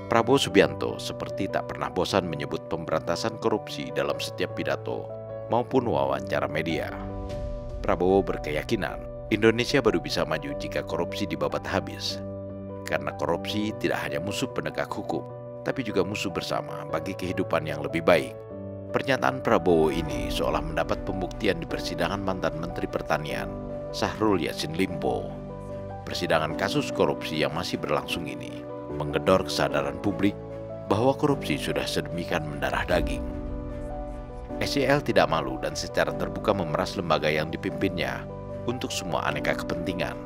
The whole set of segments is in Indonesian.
Prabowo Subianto seperti tak pernah bosan menyebut pemberantasan korupsi dalam setiap pidato maupun wawancara media. Prabowo berkeyakinan Indonesia baru bisa maju jika korupsi dibabat habis. Karena korupsi tidak hanya musuh penegak hukum, tapi juga musuh bersama bagi kehidupan yang lebih baik. Pernyataan Prabowo ini seolah mendapat pembuktian di persidangan mantan Menteri Pertanian, Syahrul Yassin Limpo. Persidangan kasus korupsi yang masih berlangsung ini menggedor kesadaran publik bahwa korupsi sudah sedemikian mendarah daging. SYL tidak malu dan secara terbuka memeras lembaga yang dipimpinnya untuk semua aneka kepentingan,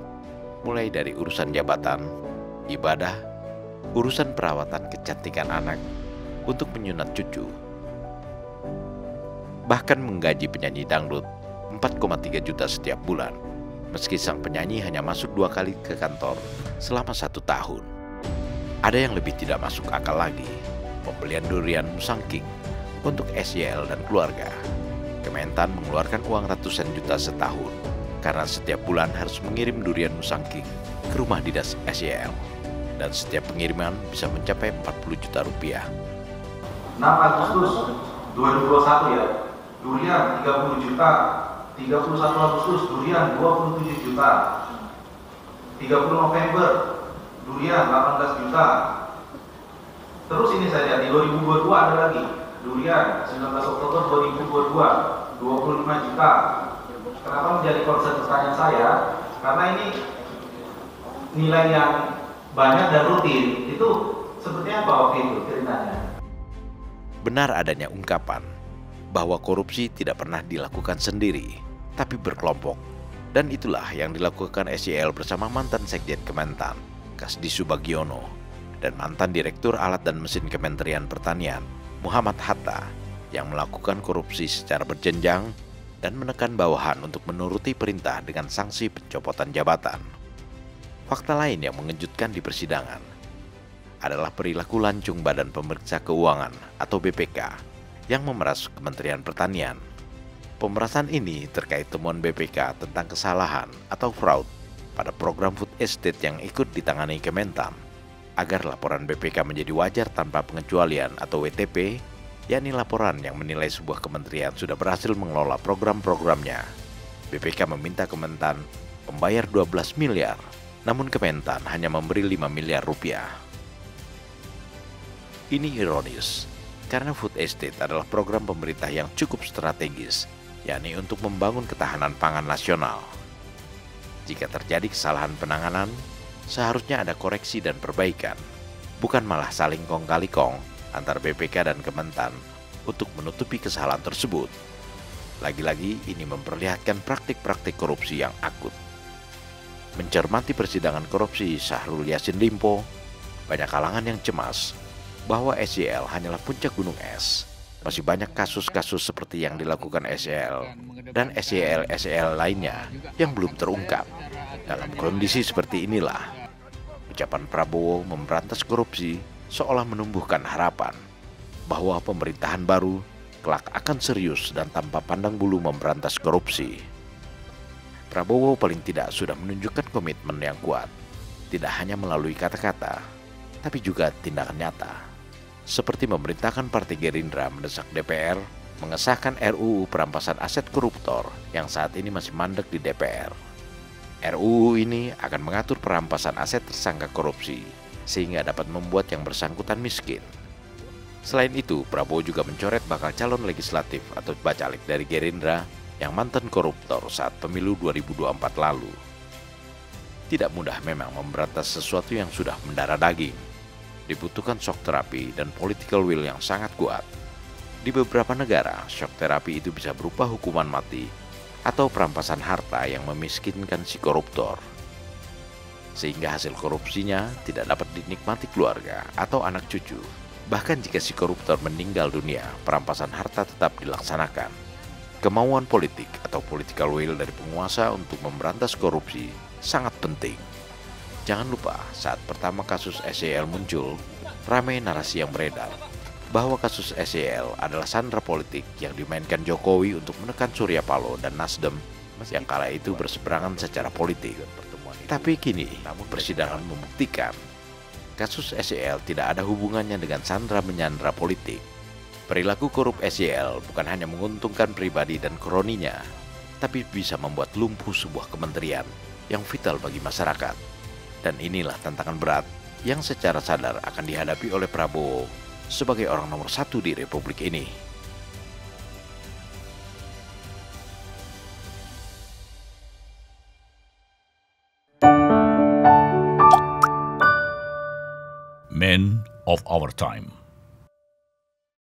mulai dari urusan jabatan, ibadah, urusan perawatan kecantikan anak, untuk menyunat cucu, bahkan menggaji penyanyi dangdut 4,3 juta setiap bulan, meski sang penyanyi hanya masuk 2 kali ke kantor selama 1 tahun. Ada yang lebih tidak masuk akal lagi, pembelian durian Musangking untuk SYL dan keluarga. Kementan mengeluarkan uang ratusan juta setahun karena setiap bulan harus mengirim durian Musangking ke rumah dinas SYL, dan setiap pengiriman bisa mencapai 40 juta rupiah. 6 Agustus 2021 ya, durian 30 juta, 31 Agustus durian 27 juta, 30 November durian 18 juta. Terus ini saja di 2022 ada lagi durian 19 Oktober 2022 25 juta. Kenapa menjadi concern pertanyaan saya? Karena ini nilai yang banyak dan rutin. Itu seperti apa waktu itu ceritanya? Benar adanya ungkapan bahwa korupsi tidak pernah dilakukan sendiri, tapi berkelompok. Dan itulah yang dilakukan SYL bersama mantan Sekjen Kementan, Kasdi Subagiono, dan mantan Direktur Alat dan Mesin Kementerian Pertanian, Muhammad Hatta, yang melakukan korupsi secara berjenjang dan menekan bawahan untuk menuruti perintah dengan sanksi pencopotan jabatan. Fakta lain yang mengejutkan di persidangan adalah perilaku lancung Badan Pemeriksa Keuangan atau BPK yang memeras Kementerian Pertanian. Pemerasan ini terkait temuan BPK tentang kesalahan atau fraud pada program food estate yang ikut ditangani Kementan, agar laporan BPK menjadi wajar tanpa pengecualian atau WTP, yakni laporan yang menilai sebuah kementerian sudah berhasil mengelola program-programnya. BPK meminta Kementan membayar 12 miliar, namun Kementan hanya memberi 5 miliar rupiah. Ini ironis, karena food estate adalah program pemerintah yang cukup strategis, yakni untuk membangun ketahanan pangan nasional. Jika terjadi kesalahan penanganan, seharusnya ada koreksi dan perbaikan, bukan malah saling kong-kali kong antar BPK dan Kementan untuk menutupi kesalahan tersebut. Lagi-lagi ini memperlihatkan praktik-praktik korupsi yang akut. Mencermati persidangan korupsi Syahrul Yassin Limpo, banyak kalangan yang cemas bahwa SYL hanyalah puncak gunung es. Masih banyak kasus-kasus seperti yang dilakukan SYL dan SYL lainnya yang belum terungkap. Dalam kondisi seperti inilah, ucapan Prabowo memberantas korupsi seolah menumbuhkan harapan bahwa pemerintahan baru kelak akan serius dan tanpa pandang bulu memberantas korupsi. Prabowo paling tidak sudah menunjukkan komitmen yang kuat, tidak hanya melalui kata-kata, tapi juga tindakan nyata. Seperti memerintahkan Partai Gerindra mendesak DPR mengesahkan RUU perampasan aset koruptor yang saat ini masih mandek di DPR. RUU ini akan mengatur perampasan aset tersangka korupsi, sehingga dapat membuat yang bersangkutan miskin. Selain itu, Prabowo juga mencoret bakal calon legislatif atau bacalek dari Gerindra yang mantan koruptor saat pemilu 2024 lalu. Tidak mudah memang memberantas sesuatu yang sudah mendarah daging. Dibutuhkan shock terapi dan political will yang sangat kuat. Di beberapa negara, shock terapi itu bisa berupa hukuman mati atau perampasan harta yang memiskinkan si koruptor, sehingga hasil korupsinya tidak dapat dinikmati keluarga atau anak cucu. Bahkan jika si koruptor meninggal dunia, perampasan harta tetap dilaksanakan. Kemauan politik atau political will dari penguasa untuk memberantas korupsi sangat penting. Jangan lupa, saat pertama kasus SYL muncul, ramai narasi yang beredar bahwa kasus SYL adalah sandera politik yang dimainkan Jokowi untuk menekan Surya Paloh dan Nasdem yang kala itu berseberangan secara politik. Tapi kini, persidangan membuktikan kasus SYL tidak ada hubungannya dengan sandra-menyandra politik. Perilaku korup SYL bukan hanya menguntungkan pribadi dan kroninya, tapi bisa membuat lumpuh sebuah kementerian yang vital bagi masyarakat. Dan inilah tantangan berat yang secara sadar akan dihadapi oleh Prabowo sebagai orang nomor 1 di Republik ini. Men of our time.